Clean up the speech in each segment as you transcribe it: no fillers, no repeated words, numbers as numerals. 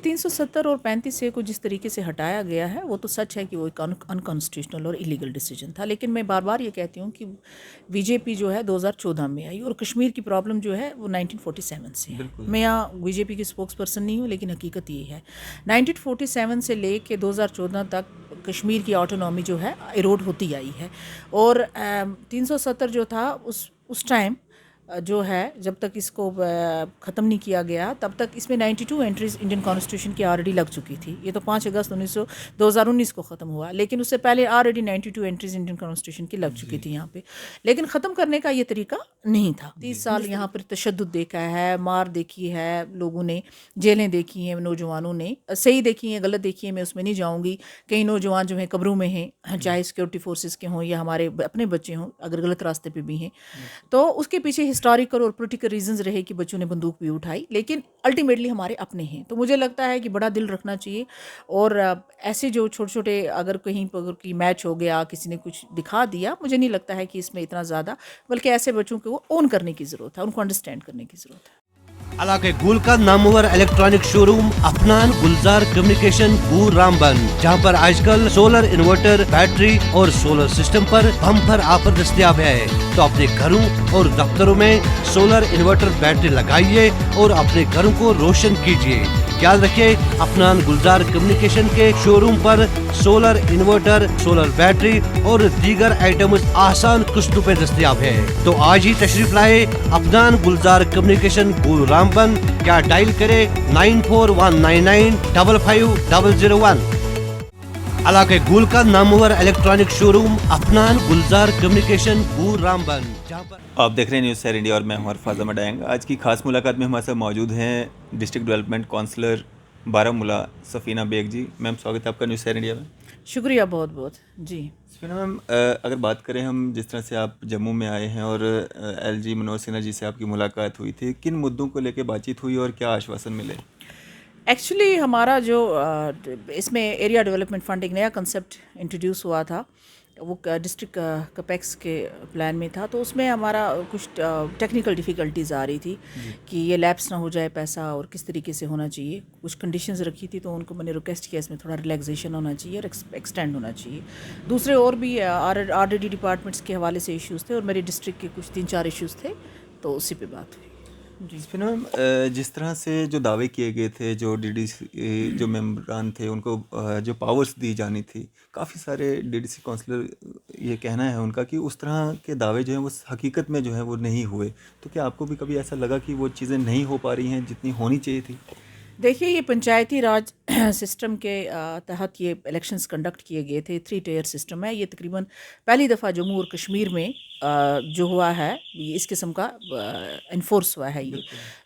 370 और 35 ए को जिस तरीके से हटाया गया है वो तो सच है कि वो एक अनकॉन्स्टिट्यूशनल और इलीगल डिसीजन था, लेकिन मैं बार बार ये कहती हूँ कि बीजेपी जो है 2014 में आई और कश्मीर की प्रॉब्लम जो है वो 1947 से है। मैं यहाँ बीजेपी की स्पोक्स पर्सन नहीं हूँ, लेकिन हकीकत ये है 1947 से ले कर 2014 तक कश्मीर की ऑटोनॉमी जो है इरोड होती आई है। और 370 जो था उस टाइम जो है जब तक इसको ख़त्म नहीं किया गया तब तक इसमें 92 एंट्रीज इंडियन कॉन्स्टिट्यूशन की ऑलरेडी लग चुकी थी। ये तो 5 अगस्त 2019 को ख़त्म हुआ, लेकिन उससे पहले ऑलरेडी 92 एंट्रीज इंडियन कॉन्स्टिट्यूशन की लग चुकी थी यहाँ पे। लेकिन ख़त्म करने का ये तरीका नहीं था। 30 साल यहाँ पर तशद्दुद देखा है, मार देखी है लोगों ने, जेलें देखी हैं नौजवानों ने, सही देखी हैं गलत देखी है मैं उसमें नहीं जाऊँगी। कई नौजवान जो हैं कब्रों में हैं, चाहे सिक्योरिटी फोर्सेस के हों या हमारे अपने बच्चे हों, अगर गलत रास्ते पे भी हैं तो उसके पीछे हिस्टोरिकल और पॉलिटिकल रीजंस रहे कि बच्चों ने बंदूक भी उठाई, लेकिन अल्टीमेटली हमारे अपने हैं। तो मुझे लगता है कि बड़ा दिल रखना चाहिए और ऐसे जो छोटे छोटे अगर कहीं पर की मैच हो गया, किसी ने कुछ दिखा दिया, मुझे नहीं लगता है कि इसमें इतना ज़्यादा, बल्कि ऐसे बच्चों को ओन करने की ज़रूरत है, उनको अंडरस्टैंड करने की ज़रूरत है। इलाके गुल का नामवर इलेक्ट्रॉनिक शोरूम अफनान गुलजार कम्युनिकेशन गुल रामबन, जहां पर आजकल सोलर इन्वर्टर, बैटरी और सोलर सिस्टम पर बम्पर ऑफर दस्तयाब है। तो अपने घरों और दफ्तरों में सोलर इन्वर्टर बैटरी लगाइए और अपने घरों को रोशन कीजिए। याद रखिए, अफनान गुलजार कम्युनिकेशन के शोरूम पर सोलर इन्वर्टर, सोलर बैटरी और दीगर आइटम्स आसान किस्तों पे दस्तयाब है। तो आज ही तशरीफ लाए अफनान गुलजार कम्युनिकेशन गुल रामबन, क्या डायल करे 9419955001। इलाके गुल का नामवर इलेक्ट्रॉनिक शोरूम अफनान गुलजार कम्युनिकेशन गुल रामबन, जहाँ पर आप देख रहे हैं न्यूज़ शेयर इंडिया और मैं हूं अरफाज अहमद डायंग। आज की खास मुलाकात में हमारे साथ मौजूद हैं district development councillor Baramulla Safina Baig ji. Ma'am, स्वागत है आपका न्यूज़ शेयर इंडिया में। शुक्रिया बहुत बहुत जी। सफ़ीना मैम, अगर बात करें हम जिस तरह से आप जम्मू में आए हैं और एलजी मनोज सिन्हा जी से आपकी मुलाकात हुई थी, किन मुद्दों को लेकर बातचीत हुई और क्या आश्वासन मिले? एक्चुअली हमारा जो इसमें एरिया डेवलपमेंट फंड एक नया कंसेप्ट इंट्रोड्यूस हुआ था, वो डिस्ट्रिक्ट कपेक्स के प्लान में था। तो उसमें हमारा कुछ टेक्निकल डिफ़िकल्टीज़ आ रही थी कि ये लैप्स ना हो जाए पैसा और किस तरीके से होना चाहिए। कुछ कंडीशंस रखी थी तो उनको मैंने रिक्वेस्ट किया इसमें थोड़ा रिलैक्सेशन होना चाहिए और एक्सटेंड होना चाहिए। दूसरे और भी आरडी डिपार्टमेंट्स के हवाले से इश्यूज़ थे और मेरे डिस्ट्रिक्ट के कुछ 3-4 इश्यूज़ थे, तो उसी पे बात हुई जी। फिर मैम, जिस तरह से जो दावे किए गए थे, जो डीडीसी जो मेंबरान थे उनको जो पावर्स दी जानी थी, काफ़ी सारे डीडीसी काउंसलर ये कहना है उनका कि उस तरह के दावे जो हैं वो हकीकत में जो है वो नहीं हुए। तो क्या आपको भी कभी ऐसा लगा कि वो चीज़ें नहीं हो पा रही हैं जितनी होनी चाहिए थी? देखिए, ये पंचायती राज सिस्टम के तहत ये इलेक्शंस कंडक्ट किए गए थे। 3 टियर सिस्टम है। ये तकरीबन पहली दफ़ा जम्मू और कश्मीर में जो हुआ है, ये इस किस्म का इन्फोर्स हुआ है। ये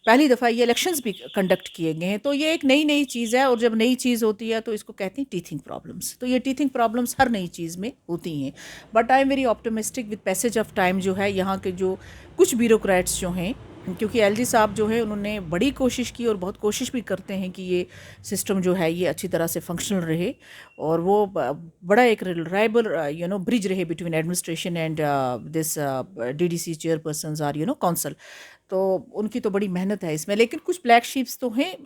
पहली दफ़ा ये इलेक्शंस भी कंडक्ट किए गए हैं। तो ये एक नई चीज़ है और जब नई चीज़ होती है तो इसको कहते हैं टीथिंग प्रॉब्लम्स। तो ये टीथिंग प्रॉब्लम्स हर नई चीज़ में होती हैं, but I am very optimistic with passage of time जो है यहाँ के जो कुछ ब्यूरोक्रेट्स जो हैं, क्योंकि एलजी साहब जो है उन्होंने बड़ी कोशिश की और बहुत कोशिश भी करते हैं कि ये सिस्टम जो है ये अच्छी तरह से फंक्शनल रहे और वो बड़ा एक रिलायबल ब्रिज रहे between administration and this DDC chairpersons or council. तो उनकी तो बड़ी मेहनत है इसमें, लेकिन कुछ ब्लैक शीप्स तो हैं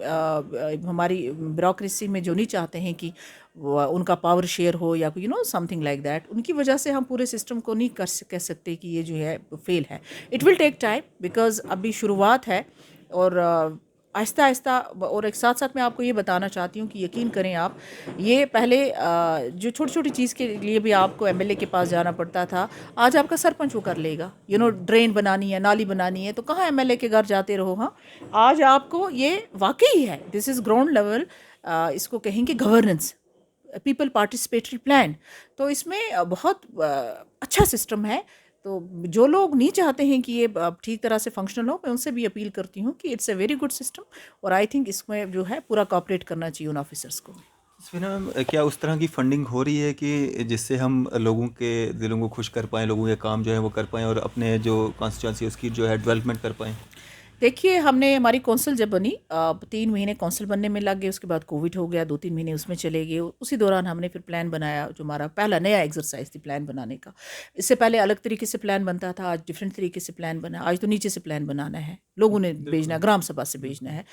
हमारी ब्यूरोक्रेसी में जो नहीं चाहते हैं कि उनका पावर शेयर हो या समथिंग लाइक दैट। उनकी वजह से हम पूरे सिस्टम को नहीं कह सकते कि ये जो है फेल है। It will take time because अभी शुरुआत है और आहिस्ता आहिस्ता। और एक साथ साथ मैं आपको ये बताना चाहती हूँ कि यकीन करें आप, ये पहले जो छोटी छोटी चीज़ के लिए भी आपको एमएलए के पास जाना पड़ता था, आज आपका सरपंच वो कर लेगा। ड्रेन बनानी है, नाली बनानी है, तो कहाँ एमएलए के घर जाते रहो। हाँ, आज आपको ये वाकई है, दिस इज़ ग्राउंड लेवल, इसको कहेंगे गवर्नेंस, पीपल पार्टिसिपेटरी प्लान। तो इसमें बहुत अच्छा सिस्टम है। तो जो लोग नहीं चाहते हैं कि ये ठीक तरह से फंक्शनल हो, मैं उनसे भी अपील करती हूँ कि it's a very good system और आई थिंक इसमें जो है पूरा कोऑपरेट करना चाहिए उन ऑफिसर्स को। सफ़ीना मैम, क्या उस तरह की फंडिंग हो रही है कि जिससे हम लोगों के दिलों को खुश कर पाएँ, लोगों के काम जो है वो कर पाएँ और अपने जो कॉन्स्टिट्यूंसी उसकी जो है डेवलपमेंट कर पाएँ? देखिए, हमने हमारी कौंसिल जब बनी 3 महीने कौंसिल बनने में लग गए, उसके बाद कोविड हो गया, 2-3 महीने उसमें चले गए। उसी दौरान हमने फिर प्लान बनाया, जो हमारा पहला नया एक्सरसाइज़ थी प्लान बनाने का। इससे पहले अलग तरीके से प्लान बनता था, आज डिफरेंट तरीके से प्लान बना। आज तो नीचे से प्लान बनाना है, लोगों ने भेजना है, ग्राम सभा से भेजना है।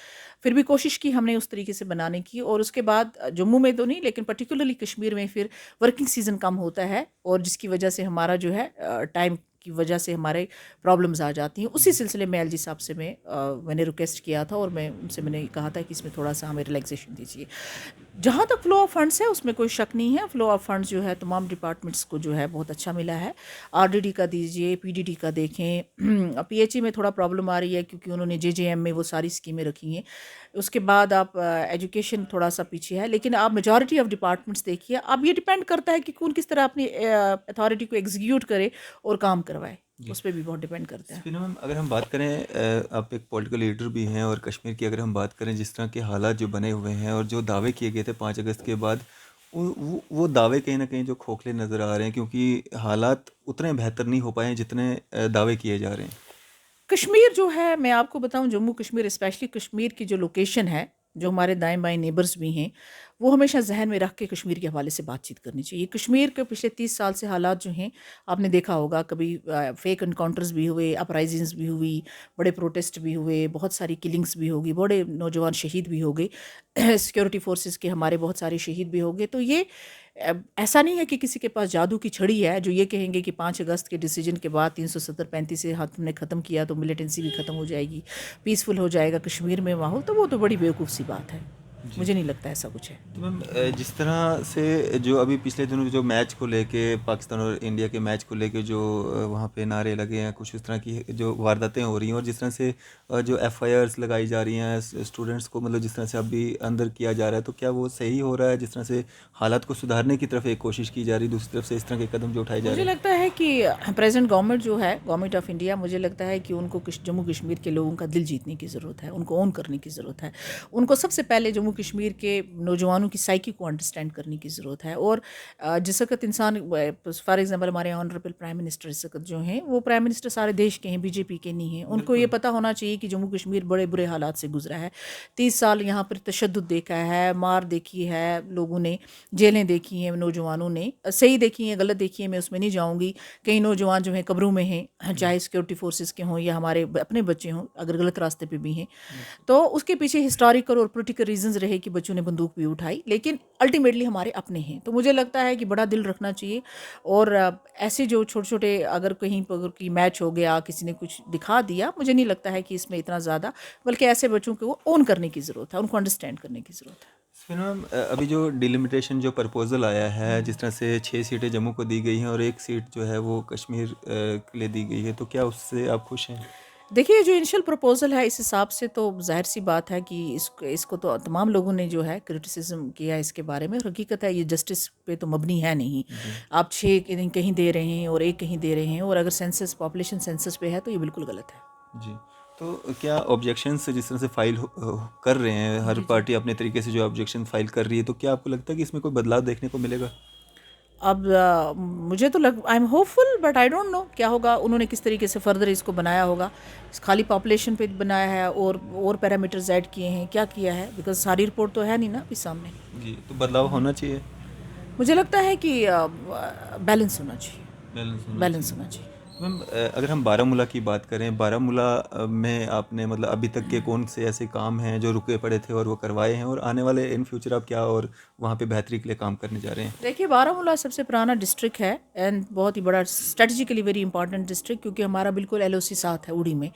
फिर भी कोशिश की हमने उस तरीके से बनाने की, और उसके बाद जम्मू में तो नहीं, लेकिन पर्टिकुलरली कश्मीर में फिर वर्किंग सीज़न कम होता है, और जिसकी वजह से हमारा जो है टाइम की वजह से हमारे प्रॉब्लम्स आ जाती हैं। उसी सिलसिले में एलजी साहब से मैंने रिक्वेस्ट किया था, और मैंने कहा था कि इसमें थोड़ा सा हमें रिलैक्सेशन दीजिए। जहाँ तक फ्लो ऑफ फंड्स है, उसमें कोई शक नहीं है। फ्लो ऑफ फंड्स जो है तमाम डिपार्टमेंट्स को जो है बहुत अच्छा मिला है। आरडीडी का दीजिए, पीडीडी का देखें। पीएचई में थोड़ा प्रॉब्लम आ रही है, क्योंकि उन्होंने जेजेएम में वो सारी स्कीमें रखी हैं। उसके बाद आप एजुकेशन थोड़ा सा पीछे है, लेकिन आप मेजॉरिटी ऑफ डिपार्टमेंट्स देखिए। अब ये डिपेंड करता है कि कौन किस तरह अपनी अथॉरिटी को एग्जीक्यूट करे और काम करवाए, उस पर भी बहुत डिपेंड करता है। फिर मैम, अगर हम बात करें, आप एक पॉलिटिकल लीडर भी हैं, और कश्मीर की अगर हम बात करें, जिस तरह के हालात जो बने हुए हैं और जो दावे किए गए थे 5 अगस्त के बाद, वो दावे कहीं ना कहीं जो खोखले नज़र आ रहे हैं, क्योंकि हालात उतने बेहतर नहीं हो पाए हैं जितने दावे किए जा रहे हैं। कश्मीर जो है, मैं आपको बताऊं, जम्मू कश्मीर स्पेशली कश्मीर की जो लोकेशन है, जो हमारे दाएं बाएं नेबर्स भी हैं, वो हमेशा जहन में रख के कश्मीर के हवाले से बातचीत करनी चाहिए। कश्मीर के पिछले 30 साल से हालात जो हैं, आपने देखा होगा, कभी फेक इनकाउंटर्स भी हुए, अपराइजिंग्स भी हुई, बड़े प्रोटेस्ट भी हुए, बहुत सारी किलिंग्स भी होगी, बड़े नौजवान शहीद भी हो गए, सिक्योरिटी फोर्सेस के हमारे बहुत सारे शहीद भी हो गए। तो ये ऐसा नहीं है कि किसी के पास जादू की छड़ी है जो ये कहेंगे कि 5 अगस्त के डिसीजन के बाद 370-35 से हमने ख़त्म किया तो मिलिटेंसी भी ख़त्म हो जाएगी, पीसफुल हो जाएगा कश्मीर में माहौल। तो वो तो बड़ी बेवकूफ़ सी बात है, मुझे नहीं लगता ऐसा कुछ है। तो मैम, जिस तरह से जो अभी पिछले दिनों जो मैच को लेके, पाकिस्तान और इंडिया के मैच को लेके जो वहाँ पे नारे लगे हैं, कुछ इस तरह की जो वारदातें हो रही हैं, और जिस तरह से जो एफआईआर्स लगाई जा रही हैं स्टूडेंट्स को, मतलब जिस तरह से अभी अंदर किया जा रहा है, तो क्या वो सही हो रहा है? जिस तरह से हालात को सुधारने की तरफ एक कोशिश की जा रही है, दूसरी तरफ से इस तरह के कदम जो उठाए जा मुझे रहे हैं। लगता है कि प्रेजेंट गवर्नमेंट जो है, गवर्नमेंट ऑफ इंडिया, मुझे लगता है कि उनको जम्मू कश्मीर के लोगों का दिल जीतने की ज़रूरत है, उनको ओन करने की ज़रूरत है। उनको सबसे पहले जम्मू कश्मीर के नौजवानों की साइकी को अंडरस्टैंड करने की ज़रूरत है। और जिस वक्त इंसान, फॉर एग्जांपल हमारे ऑनरेबल प्राइम मिनिस्टर इस वक्त जो हैं, वो प्राइम मिनिस्टर सारे देश के हैं, बीजेपी के नहीं हैं। उनको ये पता होना चाहिए कि जम्मू कश्मीर बड़े बुरे हालात से गुजरा है। 30 साल यहाँ पर तशद्दुद देखा है, मार देखी है लोगों ने, जेलें देखी हैं नौजवानों ने, सही देखी हैं, गलत देखी है, मैं उसमें नहीं जाऊँगी। कई नौजवान जो हैं कब्रों में हैं, चाहे सिक्योरिटी फोर्सेस के हों या हमारे अपने बच्चे हों, अगर गलत रास्ते पे भी हैं। तो उसके पीछे हिस्टोरिकल और पॉलिटिकल रीजंस रहे कि बच्चों ने बंदूक भी उठाई, लेकिन अल्टीमेटली हमारे अपने हैं। तो मुझे लगता है कि बड़ा दिल रखना चाहिए। और ऐसे जो छोटे छोटे, अगर कहीं पर की मैच हो गया, किसी ने कुछ दिखा दिया, मुझे नहीं लगता है कि इसमें इतना ज़्यादा, बल्कि ऐसे बच्चों को ओन करने की ज़रूरत है, उनको अंडरस्टैंड करने की ज़रूरत है। फिर मैम, अभी जो डिलिमिटेशन जो प्रपोजल आया है, जिस तरह से 6 सीटें जम्मू को दी गई हैं और 1 सीट जो है वो कश्मीर के लिए दी गई है, तो क्या उससे आप खुश हैं? देखिए, जो इनिशियल प्रपोजल है, इस हिसाब से तो जाहिर सी बात है कि इसको तो तमाम लोगों ने जो है क्रिटिसिज्म किया इसके बारे में। और हकीकत है, ये जस्टिस पे तो मबनी है नहीं। आप 6 कहीं दे रहे हैं और 1 कहीं दे रहे हैं, और अगर सेंसस, पॉपुलेशन सेंसस पे है, तो ये बिल्कुल गलत है। जी। तो क्या ऑब्जेक्शंस जिस तरह से फाइल कर रहे हैं, हर पार्टी अपने तरीके से जो ऑब्जेक्शन फाइल कर रही है, तो क्या आपको लगता है कि इसमें कोई बदलाव देखने को मिलेगा? अब मुझे तो I am hopeful, but I don't know क्या होगा, उन्होंने किस तरीके से फर्दर इसको बनाया होगा। खाली पॉपुलेशन पे बनाया है और पैरामीटर्स ऐड किए हैं, क्या किया है? बिकॉज सारी रिपोर्ट तो है नहीं ना अभी सामने। जी, तो बदलाव होना चाहिए। मुझे लगता है कि बैलेंस होना चाहिए, बैलेंस होना बैलेंस होना चाहिए। मैम, अगर हम बारामूला की बात करें, बारामूला में आपने मतलब अभी तक के कौन से ऐसे काम हैं जो रुके पड़े थे और वो करवाए हैं, और आने वाले इन फ्यूचर आप क्या और वहाँ पे बेहतरी के लिए काम करने जा रहे हैं? देखिए, बारामूला सबसे पुराना डिस्ट्रिक्ट है, एंड बहुत ही बड़ा स्ट्रेटजिकली वेरी इंपॉर्टेंट डिस्ट्रिक्ट, क्योंकि हमारा बिल्कुल एलओसी साथ है उड़ी में।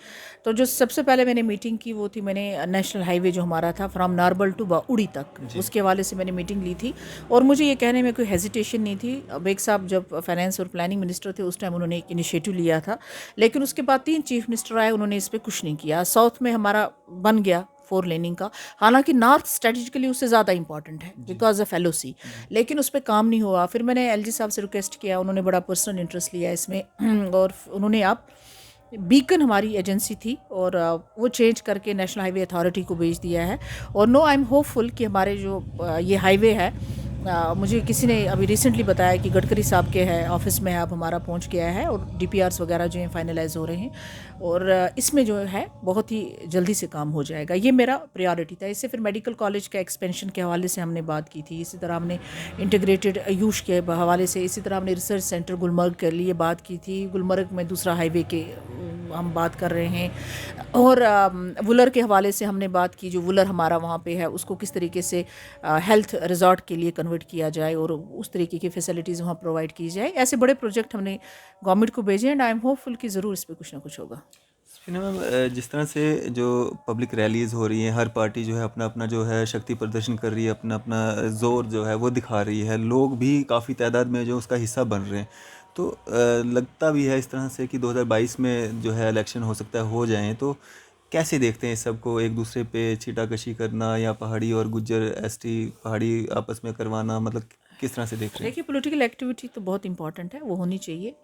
तो जो सबसे पहले मैंने मीटिंग की वो थी, मैंने नेशनल हाईवे जो हमारा था फ्रॉम नारबल टू उड़ी तक, उसके हवाले से मैंने मीटिंग ली थी। और मुझे ये कहने में कोई हेजिटेशन नहीं थी। बेग साहब जब फाइनेंस और प्लानिंग मिनिस्टर थे, उस टाइम उन्होंने एक इनिशिएटिव लिया था, लेकिन उसके बाद 3 चीफ मिनिस्टर आए, उन्होंने इस पर कुछ नहीं किया। साउथ में हमारा बन गया 4 लेनिंग का, हालांकि नॉर्थ स्ट्रेटेजिकली उससे ज़्यादा इंपॉर्टेंट है बिकॉज ऑफ एलओसी, लेकिन उस पर काम नहीं हुआ। फिर मैंने एलजी साहब से रिक्वेस्ट किया, उन्होंने बड़ा पर्सनल इंटरेस्ट लिया इसमें, और उन्होंने आप बीकन हमारी एजेंसी थी, और वो चेंज करके नेशनल हाईवे अथॉरिटी को भेज दिया है। और नो, आई एम होपफुल कि हमारे जो ये हाईवे है मुझे किसी ने अभी रिसेंटली बताया कि गडकरी साहब के है ऑफिस में अब हमारा पहुंच गया है और डीपीआरस वगैरह जो हैं फाइनलाइज हो रहे हैं और इसमें जो है बहुत ही जल्दी से काम हो जाएगा। ये मेरा प्रायोरिटी था। इससे फिर मेडिकल कॉलेज का एक्सपेंशन के हवाले से हमने बात की थी, इसी तरह हमने इंटीग्रेटेड आयुष के हवाले से, इसी तरह हमने रिसर्च सेंटर गुलमर्ग के लिए बात की थी। गुलमर्ग में दूसरा हाईवे के हम बात कर रहे हैं और वुलर के हवाले से हमने बात की, जो वुलर हमारा वहाँ पे है उसको किस तरीके से हेल्थ रिजॉर्ट के लिए कन्वर्ट किया जाए और उस तरीके की फैसिलिटीज़ वहाँ प्रोवाइड की जाए। ऐसे बड़े प्रोजेक्ट हमने गवर्नमेंट को भेजे एंड आई एम होपफुल कि ज़रूर इस पर कुछ ना कुछ होगा। फिर मैम जिस तरह से जो पब्लिक रैलीज़ हो रही हैं, हर पार्टी जो है अपना अपना जो है शक्ति प्रदर्शन कर रही है, अपना अपना ज़ोर जो है वो दिखा रही है, लोग भी काफ़ी तादाद में जो उसका हिस्सा बन रहे हैं, तो लगता भी है इस तरह से कि 2022 में जो है इलेक्शन हो सकता है हो जाएं, तो कैसे देखते हैं इस सबको, एक दूसरे पे छीटाकशी करना या पहाड़ी और गुज्जर एसटी पहाड़ी आपस में करवाना, मतलब किस तरह से देख रहे हैं? देखिए, पॉलिटिकल एक्टिविटी तो बहुत इंपॉर्टेंट है, वो होनी चाहिए।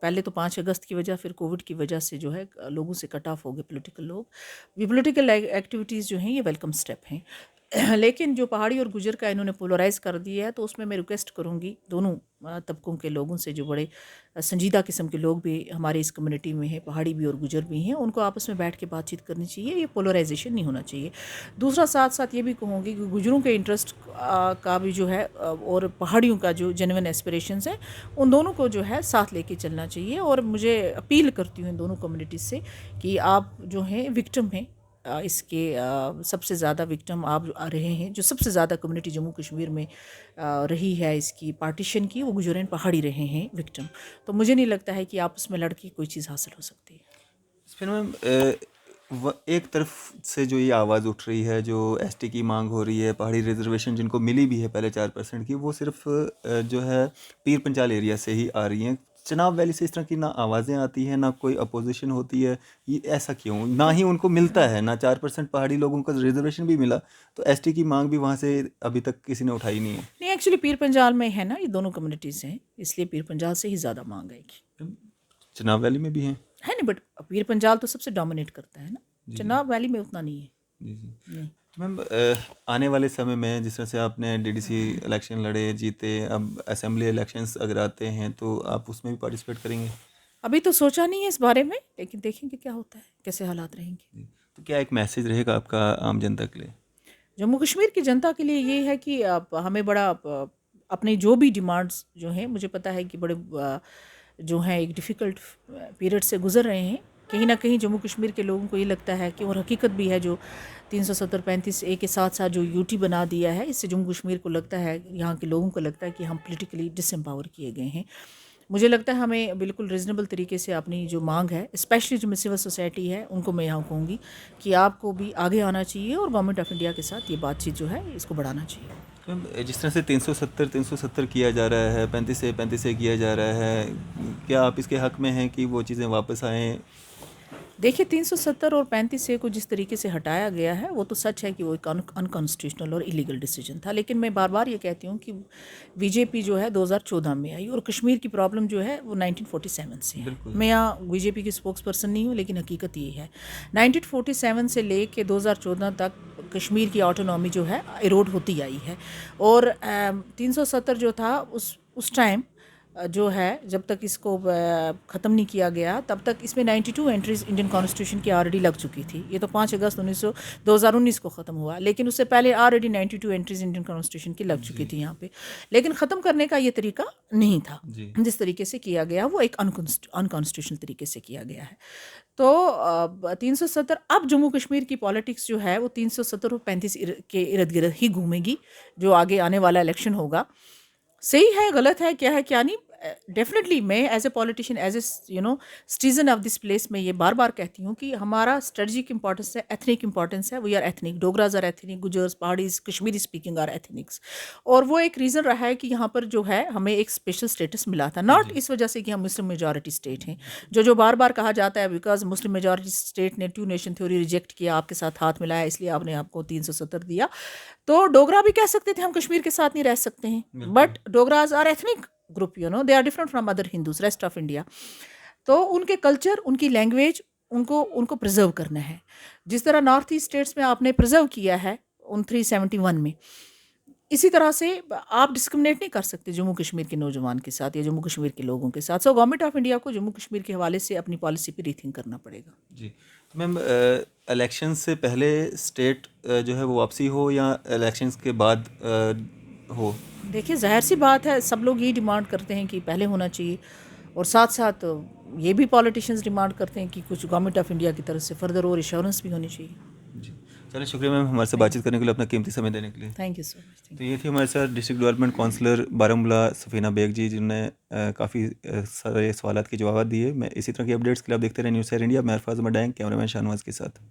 पहले तो 5 अगस्त की वजह, फिर कोविड की वजह से जो है लोगों से कट ऑफ हो गए पॉलिटिकल लोग। ये पॉलिटिकल एक्टिविटीज़ जो हैं ये वेलकम स्टेप हैं। लेकिन जो पहाड़ी और गुजर का इन्होंने पोलराइज़ कर दिया है, तो उसमें मैं रिक्वेस्ट करूँगी दोनों तबकों के लोगों से, जो बड़े संजीदा किस्म के लोग भी हमारे इस कम्युनिटी में हैं, पहाड़ी भी और गुजर भी हैं, उनको आपस में बैठ के बातचीत करनी चाहिए। ये पोलराइजेशन नहीं होना चाहिए। दूसरा, साथ साथ ये भी कहूँगी कि गुजरों के इंटरेस्ट का भी जो है और पहाड़ियों का जो जेन्युइन एस्पिरेशंस है, उन दोनों को जो है साथ लेके चलना चाहिए। और मुझे अपील करती हूँ इन दोनों कम्युनिटीज़ से कि आप जो हैं विक्टिम हैं इसके, सबसे ज़्यादा विक्टिम आप रहे हैं। जो सबसे ज़्यादा कम्युनिटी जम्मू कश्मीर में रही है इसकी पार्टीशन की, वो गुजर एंड पहाड़ी रहे हैं विक्टिम। तो मुझे नहीं लगता है कि आपस में लड़के कोई चीज़ हासिल हो सकती है। फिर मैम एक तरफ से जो ये आवाज़ उठ रही है, जो एसटी की मांग हो रही है, पहाड़ी रिजर्वेशन जिनको मिली भी है पहले 4% की, वो सिर्फ जो है पीर पंचाल एरिया से ही आ रही हैं। चनाब वैली से इस तरह की ना आवाज़ें आती हैं, ना कोई अपोजिशन होती है। ये ऐसा क्यों? ना ही उनको मिलता है, ना 4% पहाड़ी लोगों को रिजर्वेशन भी मिला, तो एसटी की मांग भी वहाँ से अभी तक किसी ने उठाई नहीं है। नहीं, एक्चुअली पीर पंजाल में है ना, ये दोनों कम्युनिटीज़ हैं, इसलिए पीर पंजाल से ही ज़्यादा मांग आएगी। चनाब वैली में भी हैं? है नहीं, बट पीर पंजाल तो सबसे डोमिनेट करता है ना, चनाब वैली में उतना नहीं है। जी जी। नहीं। मैम आने वाले समय में जिस तरह से आपने डीडीसी इलेक्शन लड़े, जीते, अब असेंबली इलेक्शंस अगर आते हैं तो आप उसमें भी पार्टिसिपेट करेंगे? अभी तो सोचा नहीं है इस बारे में, लेकिन देखेंगे क्या होता है, कैसे हालात रहेंगे। जी। तो क्या एक मैसेज रहेगा आपका आम जनता के लिए? जम्मू कश्मीर की जनता के लिए ये है कि हमें बड़ा अपनी जो भी डिमांड्स जो हैं, मुझे पता है कि बड़े जो हैं एक डिफ़िकल्ट पीरियड से गुज़र रहे हैं। कहीं ना कहीं जम्मू कश्मीर के लोगों को ये लगता है कि, और हकीकत भी है, जो 370-35A के साथ साथ जो यूटी बना दिया है, इससे जम्मू कश्मीर को लगता है, यहाँ के लोगों को लगता है कि हम पॉलिटिकली डिसएम्पावर किए गए हैं। मुझे लगता है हमें बिल्कुल रीज़नेबल तरीके से अपनी जो मांग है, स्पेशली जो सिविल सोसाइटी है, उनको मैं यहाँ कहूँगी कि आपको भी आगे आना चाहिए और गवर्नमेंट ऑफ इंडिया के साथ ये बातचीत जो है इसको बढ़ाना चाहिए। मैम जिस तरह से 370 किया जा रहा है, 35 से किया जा रहा है, क्या आप इसके हक में हैं कि वो चीज़ें वापस आएँ? देखिए, 370 और 35A को जिस तरीके से हटाया गया है, वो तो सच है कि वो एक अनकॉन्स्टिट्यूशनल और इलीगल डिसीजन था। लेकिन मैं बार बार ये कहती हूँ कि बीजेपी जो है 2014 में आई और कश्मीर की प्रॉब्लम जो है वो 1947 से है। मैं यहाँ बीजेपी की स्पोक्स पर्सन नहीं हूँ, लेकिन हकीकत ये है 1947 से ले कर 2014 तक कश्मीर की ऑटोनॉमी जो है इरोड होती आई है। और 370 जो था उस टाइम जो है, जब तक इसको ख़त्म नहीं किया गया, तब तक इसमें 92 एंट्रीज इंडियन कॉन्स्टिट्यूशन की ऑलरेडी लग चुकी थी। ये तो 5 अगस्त 2019 को ख़त्म हुआ, लेकिन उससे पहले ऑलरेडी 92 एंट्रीज इंडियन कॉन्स्टिट्यूशन की लग चुकी थी यहाँ पे। लेकिन ख़त्म करने का ये तरीका नहीं था, जिस तरीके से किया गया वो एक अनकॉन्स्टिट्यूशनल तरीके से किया गया है। तो 370 अब जम्मू कश्मीर की पॉलिटिक्स जो है वो 370 और 35 के इर्द गिर्द ही घूमेगी। जो आगे आने वाला इलेक्शन होगा, सही है, गलत है, क्या है क्या नहीं, डेफिनेटली मैं as a politician, as a citizen of this place में ये बार बार कहती हूँ कि हमारा स्ट्रेटजिक इंपॉर्टेंस है, एथनिक इंपॉर्टेंस है। We are ethnic, Dogras are ethnic, Gujjars, Paharis, Kashmiri speaking are ethnics. और वो एक रीज़न रहा है कि यहाँ पर जो है हमें एक स्पेशल स्टेटस मिला था, नॉट इस वजह से कि हम मुस्लिम मेजॉरिटी स्टेट हैं, जो बार बार कहा जाता है बिकॉज मुस्लिम मेजॉरिटी स्टेट ने 2 नेशन थ्योरी रिजेक्ट किया, आपके साथ हाथ मिलाया, इसलिए आपने आपको 370 दिया। तो डोगरा भी कह सकते थे हम कश्मीर के साथ नहीं रह सकते हैं, but Dogras are ethnic group, they are different from other Hindus rest of India. तो उनके कल्चर, उनकी लैंग्वेज, उनको प्रिजर्व करना है, जिस तरह नॉर्थ ईस्ट स्टेट्स में आपने प्रिजर्व किया है उन 371 में। इसी तरह से आप डिस्क्रिमिनेट नहीं कर सकते जम्मू कश्मीर के नौजवान के साथ या जम्मू कश्मीर के लोगों के साथ। सो गवर्नमेंट ऑफ इंडिया को जम्मू कश्मीर के हवाले से अपनी पॉलिसी पे रीथिंक करना पड़ेगा। जी। तो मैम इलेक्शन से पहले स्टेट जो है वो वापसी हो या इलेक्शंस के बाद हो? देखिए ज़ाहिर सी बात है, सब लोग यही डिमांड करते हैं कि पहले होना चाहिए, और साथ साथ ये भी पॉलिटिशियंस डिमांड करते हैं कि कुछ गवर्नमेंट ऑफ इंडिया की तरफ से फर्दर और इंश्योरेंस भी होनी चाहिए। जी। चलिए शुक्रिया मैम हमारे से बातचीत करने के लिए, अपना कीमती समय देने के लिए। Thank you so much. तो ये थी हमारे साथ district development councillor Baramulla Safina Baig ji, जिन्होंने काफ़ी सारे सवालात के जवाब दिए। मैं इसी तरह की अपडेट्स के लिए आप देखते रहे न्यूज़ शेयर इंडिया। मैं अरफाज मडैंग, कैमरामैन शाहनवाज के साथ।